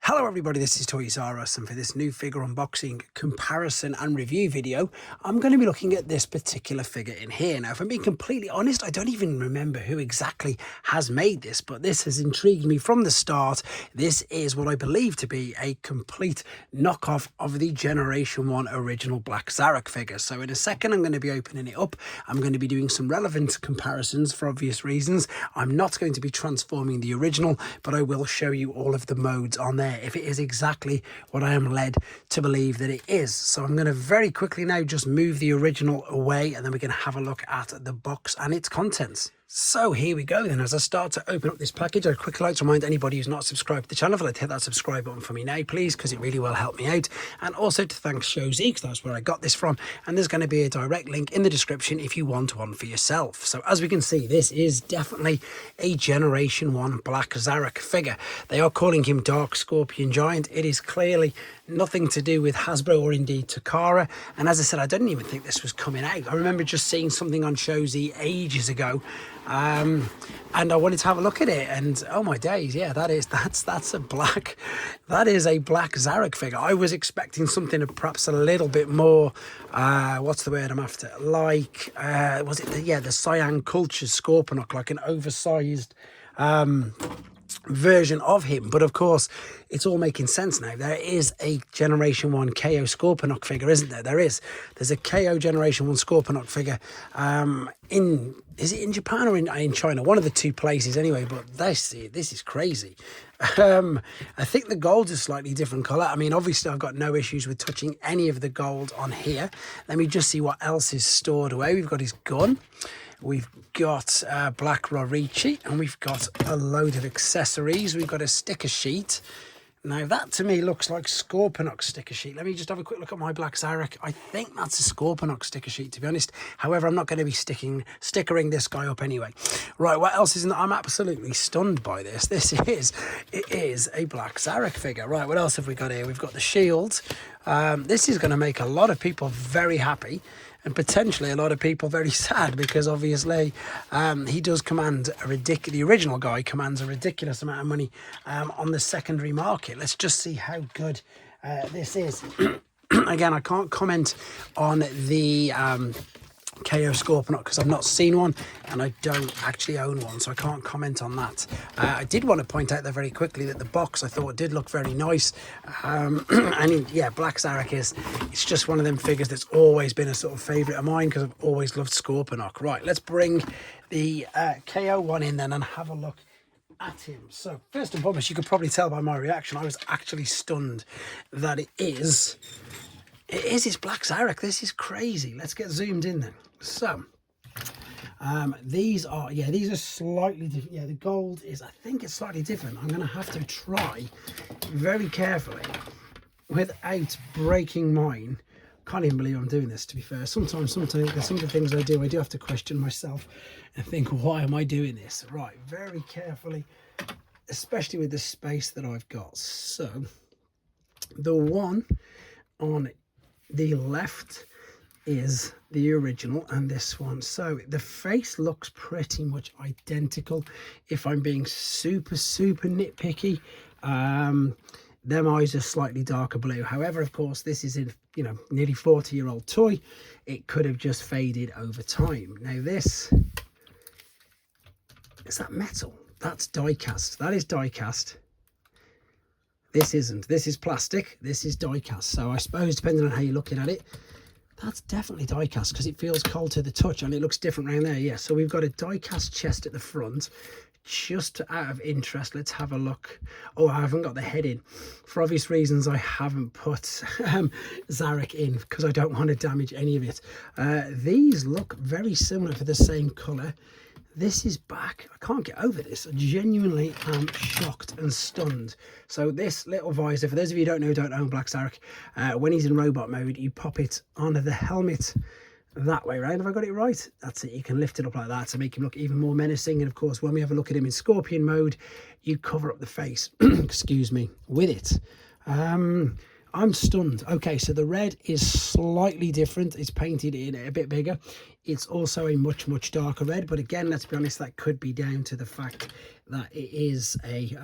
Hello everybody, this is toysareruss, and for this new figure unboxing, comparison and review video, I'm going to be looking at this particular figure in here. Now, if I'm being completely honest, I don't even remember who exactly has made this, but this has intrigued me from the start. This is what I believe to be a complete knockoff of the Generation 1 original Black Zarak figure. So in a second, I'm going to be opening it up. I'm going to be doing some relevant comparisons for obvious reasons. I'm not going to be transforming the original, but I will show you all of the modes on there if it is exactly what I am led to believe that it is. So I'm going to very quickly now just move the original away, and then we're going to have a look at the box and its contents. So here we go then. As I start to open up this package, I'd quickly like to remind anybody who's not subscribed to the channel, if I'd hit that subscribe button for me now, please, because it really will help me out. And also to thank Shozy, because that's where I got this from. And there's going to be a direct link in the description if you want one for yourself. So as we can see, this is definitely a Generation 1 Black Zarak figure. They are calling him Dark Scorpion Giant. It is clearly nothing to do with Hasbro or indeed Takara. And as I said, I didn't even think this was coming out. I remember just seeing something on Shozy ages ago, and I wanted to have a look at it, and oh my days, yeah, that's a black Black Zarak figure. I was expecting something of perhaps a little bit more, what's the word I'm after, like was it the Cyan Culture Scorponok, like an oversized version of him. But of course, it's all making sense now. There is a Generation 1 KO Scorponok figure, isn't there? There's a KO Generation 1 Scorponok figure is it in Japan or in China? One of the two places anyway. But this is crazy. I think the gold is slightly different color. I mean, obviously I've got no issues with touching any of the gold on here. Let me just see what else is stored away. We've got his gun. We've got Black Rorichi, and we've got a load of accessories. We've got a sticker sheet. Now that to me looks like Scorponok sticker sheet. Let me just have a quick look at my Black Zarak. I think that's a Scorponok sticker sheet, to be honest. However, I'm not going to be stickering this guy up anyway. Right, what else is in there? I'm absolutely stunned by this. It is a Black Zarak figure. Right, what else have we got here? We've got the shield. This is going to make a lot of people very happy, and potentially a lot of people very sad, because obviously he does command the original guy commands a ridiculous amount of money on the secondary market. Let's just see how good this is. Again, I can't comment on the KO Scorponok because I've not seen one, and I don't actually own one, so I can't comment on that. I did want to point out there very quickly that the box I thought did look very nice, and yeah, Black Zarak it's just one of them figures that's always been a sort of favourite of mine because I've always loved Scorponok. Right, let's bring the KO one in then and have a look at him. So first and foremost, you could probably tell by my reaction, I was actually stunned that it is his Black Zarak. This is crazy. Let's get zoomed in then. So these are slightly different. Yeah, the gold is, I think it's slightly different. I'm going to have to try very carefully without breaking mine. Can't even believe I'm doing this, to be fair. Sometimes some of the things I do have to question myself and think, why am I doing this? Right, very carefully, especially with the space that I've got. So the one on the left is the original, and this one, so the face looks pretty much identical. If I'm being super nitpicky, them eyes are slightly darker blue. However, of course, this is in nearly 40-year-old toy. It could have just faded over time. Now this is that metal, that's die cast. That is die cast. This isn't. This is plastic. This is die cast. So I suppose, depending on how you're looking at it, that's definitely die cast because it feels cold to the touch and it looks different around there. Yeah, so we've got a die cast chest at the front. Just out of interest, let's have a look. Oh, I haven't got the head in. For obvious reasons, I haven't put Zarak in because I don't want to damage any of it. These look very similar to the same colour. This is back. I can't get over this. I genuinely am shocked and stunned. So this little visor, for those of you who don't own Black Zarak, when he's in robot mode, you pop it onto the helmet that way around. Have I got it right? That's it. You can lift it up like that to make him look even more menacing. And of course, when we have a look at him in Scorpion mode, you cover up the face, excuse me, with it. I'm stunned. Okay, so the red is slightly different. It's painted in a bit bigger. It's also a much darker red, but again, let's be honest, that could be down to the fact that it is a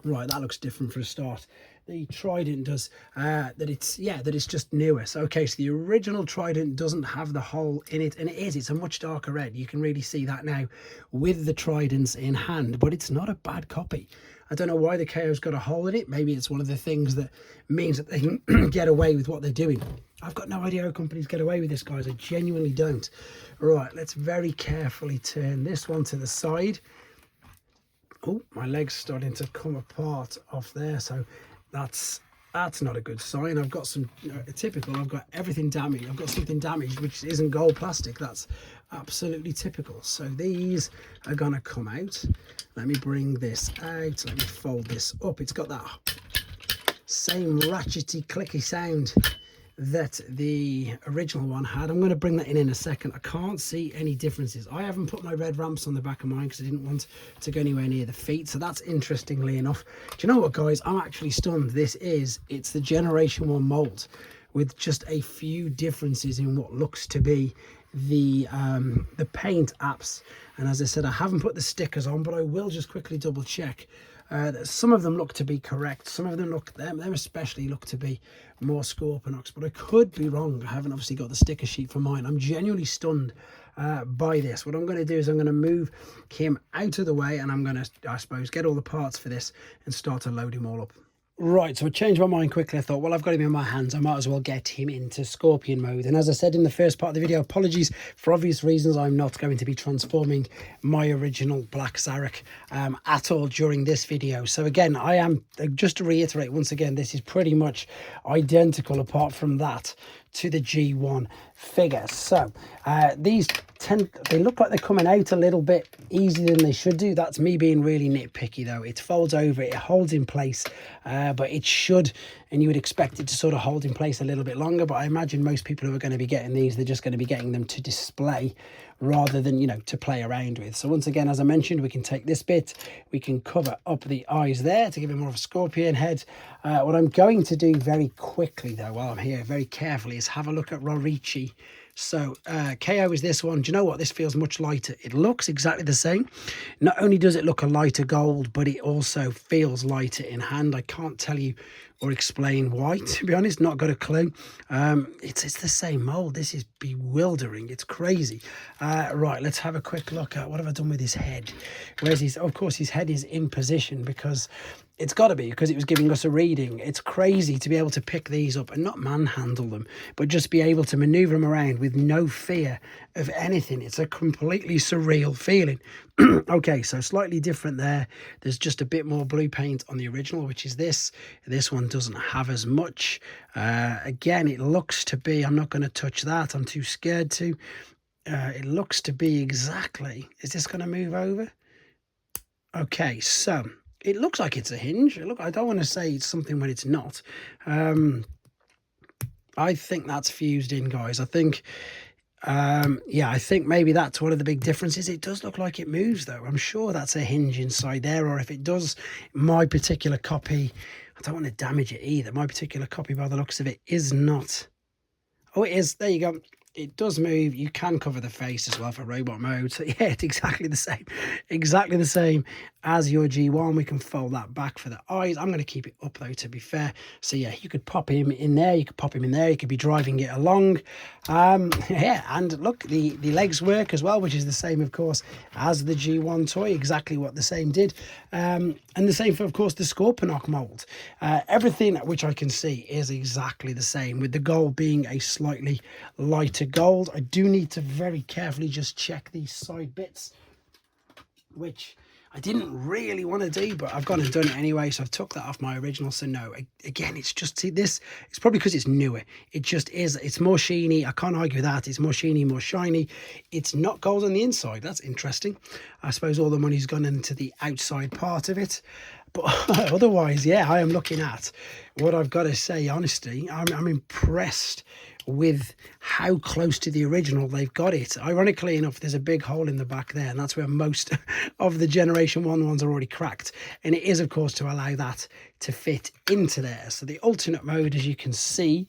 Right, that looks different for a start. The Trident does that it's just newer. So okay, so the original Trident doesn't have the hole in it, and it's a much darker red. You can really see that now with the Tridents in hand, but it's not a bad copy. I don't know why the KO's got a hole in it. Maybe it's one of the things that means that they can get away with what they're doing. I've got no idea how companies get away with this, guys. I genuinely don't. Right, let's very carefully turn this one to the side. Oh, my leg's starting to come apart off there, so that's not a good sign. I've got some typical. I've got everything damaged. I've got something damaged which isn't gold plastic. That's absolutely typical. So these are gonna come out. Let me bring this out. Let me fold this up. It's got that same ratchety clicky sound that the original one had. I'm going to bring that in a second. I can't see any differences. I haven't put my red ramps on the back of mine because I didn't want to go anywhere near the feet, so that's interestingly enough. Do you know what, guys? I'm actually stunned. It's the Generation 1 mold with just a few differences in what looks to be the paint apps. And as I said, I haven't put the stickers on, but I will just quickly double check. Some of them look to be correct. Some of them them especially look to be more Scorpionox, but I could be wrong. I haven't obviously got the sticker sheet for mine. I'm genuinely stunned by this. What I'm going to do is I'm going to move him out of the way, and I'm going to, I suppose, get all the parts for this and start to load him all up. Right, so I changed my mind quickly. I thought, well, I've got him in my hands. I might as well get him into Scorpion mode. And as I said in the first part of the video, apologies for obvious reasons. I'm not going to be transforming my original Black Zarak at all during this video. So again, I am, just to reiterate once again, this is pretty much identical apart from that to the G1 figure. So these they look like they're coming out a little bit easier than they should do. That's me being really nitpicky though. It folds over, it holds in place, but it should, and you would expect it to sort of hold in place a little bit longer. But I imagine most people who are going to be getting these, they're just going to be getting them to display rather than, you know, to play around with. So once again, as I mentioned, we can take this bit, we can cover up the eyes there to give it more of a scorpion head. What I'm going to do very quickly though, while I'm here very carefully, is have a look at Rorichi. So KO is this one. Do you know what? This feels much lighter. It looks exactly the same. Not only does it look a lighter gold, but it also feels lighter in hand. I can't tell you or explain why, to be honest. Not got a clue. It's the same mold. This is bewildering. It's crazy. Right, let's have a quick look at what have I done with his head. Where's his? Oh, of course, his head is in position because it's got to be, because it was giving us a reading. It's crazy to be able to pick these up and not manhandle them, but just be able to maneuver them around with no fear of anything. It's a completely surreal feeling. Okay, so slightly different there. There's just a bit more blue paint on the original, which is this. This one doesn't have as much. Again, it looks to be, I'm not going to touch that. I'm too scared to. It looks to be exactly, is this going to move over? Okay, so it looks like it's a hinge. Look, I don't want to say it's something when it's not. I think that's fused in, guys. I think, yeah, I think maybe that's one of the big differences. It does look like it moves, though. I'm sure that's a hinge inside there, or if it does, my particular copy, I don't want to damage it either. My particular copy, by the looks of it, is not. Oh, it is. There you go. It does move. You can cover the face as well for robot mode. So yeah, it's exactly the same. Exactly the same as your G1. We can fold that back for the eyes. I'm going to keep it up though, to be fair. So yeah, you could pop him in there. You could pop him in there. You could be driving it along. Yeah, and look, the legs work as well, which is the same, of course, as the G1 toy. Exactly what the same did. And the same for, of course, the Scorponok mold. Everything which I can see is exactly the same, with the gold being a slightly lighter gold. I do need to very carefully just check these side bits, which I didn't really want to do, but I've gone and done it anyway, so I've took that off my original. So no, again, it's just, see, this, it's probably because it's newer. It just is, it's more sheeny. I can't argue with that. It's more sheeny, more shiny. It's not gold on the inside. That's interesting. I suppose all the money's gone into the outside part of it. But otherwise, yeah, I am looking at what I've got to say, honestly. I'm impressed with how close to the original they've got it. Ironically enough, there's a big hole in the back there, and that's where most of the Generation 1 ones are already cracked. And it is, of course, to allow that to fit into there. So the alternate mode, as you can see,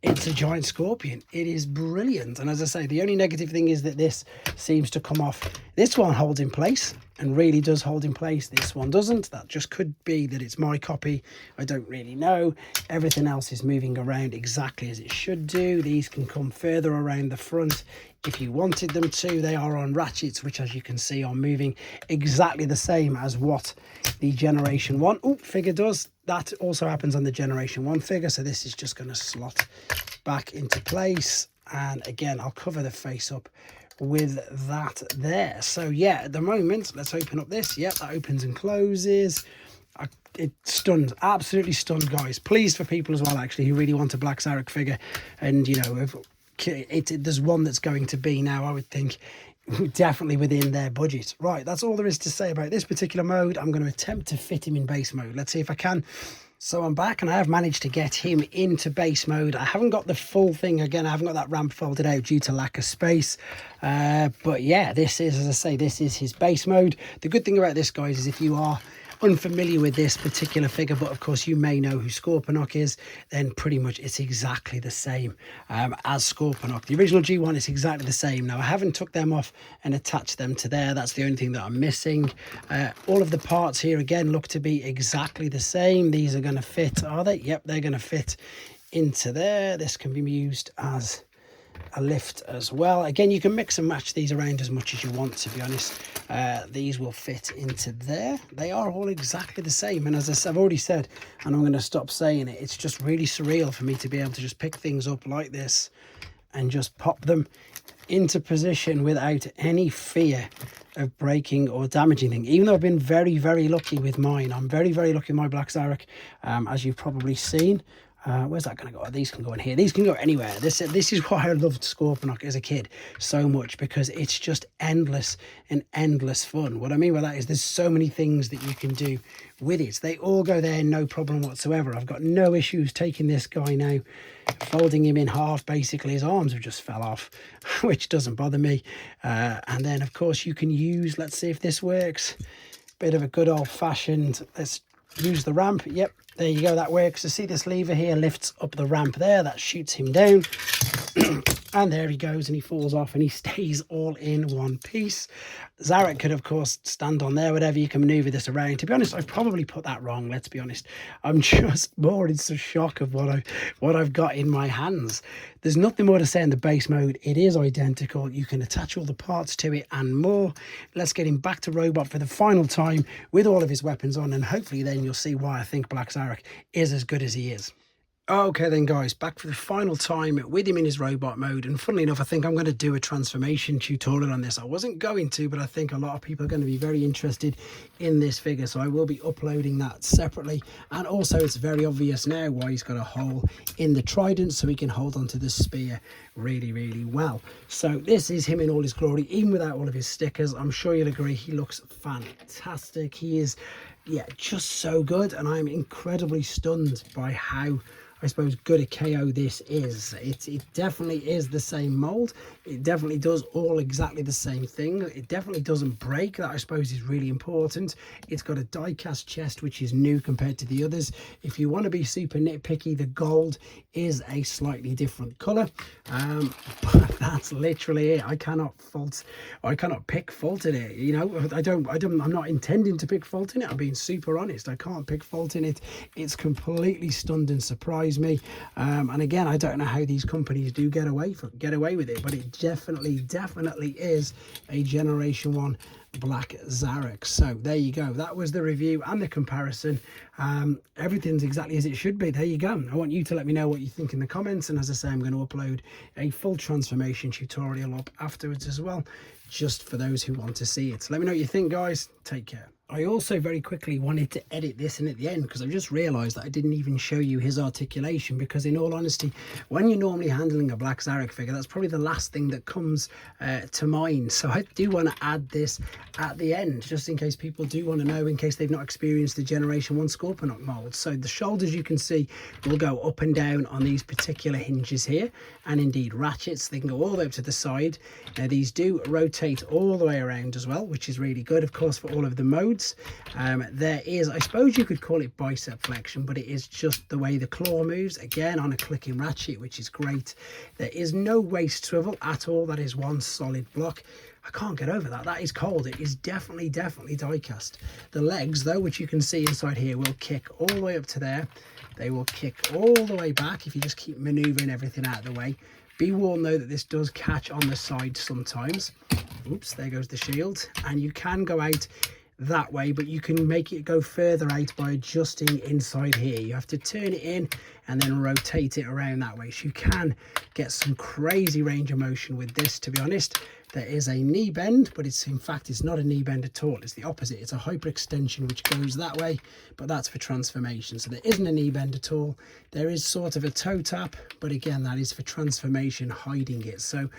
it's a giant scorpion. It is brilliant. And as I say, the only negative thing is that this seems to come off. This one holds in place and really does hold in place. This one doesn't. That just could be that it's my copy. I don't really know. Everything else is moving around exactly as it should do. These can come further around the front if you wanted them to. They are on ratchets, which, as you can see, are moving exactly the same as what the Generation 1 figure does. That also happens on the Generation 1 figure. So this is just going to slot back into place. And again, I'll cover the face up with that there. So yeah, at the moment, let's open up this. Yep, that opens and closes. It stunned, absolutely stunned, guys. Pleased for people as well, actually, who really want a Black Zarak figure. And, you know, if there's one that's going to be now, I would think, definitely within their budget. Right, that's all there is to say about this particular mode. I'm going to attempt to fit him in base mode. Let's see if I can. So I'm back and I have managed to get him into base mode. I haven't got the full thing. Again, I haven't got that ramp folded out due to lack of space. But yeah, this is, as I say, this is his base mode. The good thing about this, guys, is if you are unfamiliar with this particular figure, but of course you may know who Scorponok is, then pretty much it's exactly the same as Scorponok. The original G1 is exactly the same. Now I haven't took them off and attached them to there. That's the only thing that I'm missing. All of the parts here again look to be exactly the same. These are going to fit, are they? Yep, they're going to fit into there. This can be used as a lift as well. Again, you can mix and match these around as much as you want, to be honest. These will fit into there. They are all exactly the same, and as I've already said, and I'm going to stop saying it, it's just really surreal for me to be able to just pick things up like this and just pop them into position without any fear of breaking or damaging things. Even though I've been very, very lucky with mine. I'm very, very lucky with my Black Zarak, as you've probably seen. Where's that going to go? Oh, these can go in here. These can go anywhere. This is why I loved Scorponok as a kid so much, because it's just endless and endless fun. What I mean by that is there's so many things that you can do with it. They all go there, no problem whatsoever. I've got no issues taking this guy now, folding him in half. Basically, his arms have just fell off, which doesn't bother me. And then, of course, you can use, let's see if this works, bit of a good old-fashioned, let's use the ramp. Yep, there you go, that works. So see this lever here lifts up the ramp there, that shoots him down. And there he goes, and he falls off and he stays all in one piece. Zarak could, of course, stand on there, whatever. You can maneuver this around. To be honest, I've probably put that wrong, let's be honest. I'm just more in some shock of what I've got in my hands. There's nothing more to say in the base mode. It is identical. You can attach all the parts to it and more. Let's get him back to robot for the final time with all of his weapons on, and hopefully then you'll see why I think Black Zarak is as good as he is. Okay then, guys, back for the final time with him in his robot mode. And funnily enough, I think I'm going to do a transformation tutorial on this. I wasn't going to, but I think a lot of people are going to be very interested in this figure, so I will be uploading that separately. And also, it's very obvious now why he's got a hole in the trident, so he can hold onto the spear really, really well. So this is him in all his glory, even without all of his stickers. I'm sure you'll agree he looks fantastic. He is, yeah, just so good, and I'm incredibly stunned by how, I suppose, good a KO this is. It definitely is the same mold. It definitely does all exactly the same thing. It definitely doesn't break. That, I suppose, is really important. It's got a die cast chest, which is new compared to the others. If you want to be super nitpicky, the gold is a slightly different color, but that's literally it. I cannot pick fault in it. You know, I'm not intending to pick fault in it. I'm being super honest. I can't pick fault in it. It's completely stunned and surprised me, and again, I don't know how these companies do get away with it, but it definitely is a Generation 1 Black Zarak. So there you go, that was the review and the comparison. Everything's exactly as it should be. There you go. I want you to let me know what you think in the comments, and as I say, I'm going to upload a full transformation tutorial up afterwards as well, just for those who want to see it. So let me know what you think, guys. Take care. I also very quickly wanted to edit this in at the end, because I've just realised that I didn't even show you his articulation, because in all honesty, when you're normally handling a Black Zarak figure, that's probably the last thing that comes to mind. So I do want to add this at the end, just in case people do want to know, in case they've not experienced the Generation 1 Scorponok mold. So the shoulders, you can see, will go up and down on these particular hinges here, and indeed ratchets. They can go all the way up to the side. Now these do rotate all the way around as well, which is really good, of course, for all of the modes. modes. There is, I suppose you could call it bicep flexion, but it is just the way the claw moves, again on a clicking ratchet, which is great. There is no waist swivel at all. That is one solid block. I can't get over that. That is cold. It is definitely die cast. The legs though, which you can see inside here, will kick all the way up to there. They will kick all the way back if you just keep maneuvering everything out of the way. Be warned though that this does catch on the side sometimes. Oops, there goes the shield. And you can go out that way, but you can make it go further out by adjusting inside here. You have to turn it in and then rotate it around that way. So you can get some crazy range of motion with this, to be honest. There is a knee bend, but it's in fact it's not a knee bend at all. It's the opposite. It's a hyperextension which goes that way, but that's for transformation. So there isn't a knee bend at all. There is sort of a toe tap, but again that is for transformation, hiding it. So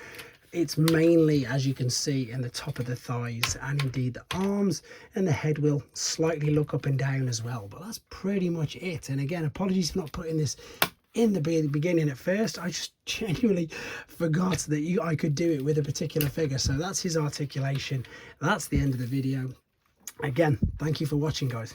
it's mainly, as you can see, in the top of the thighs and indeed the arms, and the head will slightly look up and down as well. But that's pretty much it. And again, apologies for not putting this in the beginning at first. I just genuinely forgot that I could do it with a particular figure. So that's his articulation. That's the end of the video. Again, thank you for watching, guys.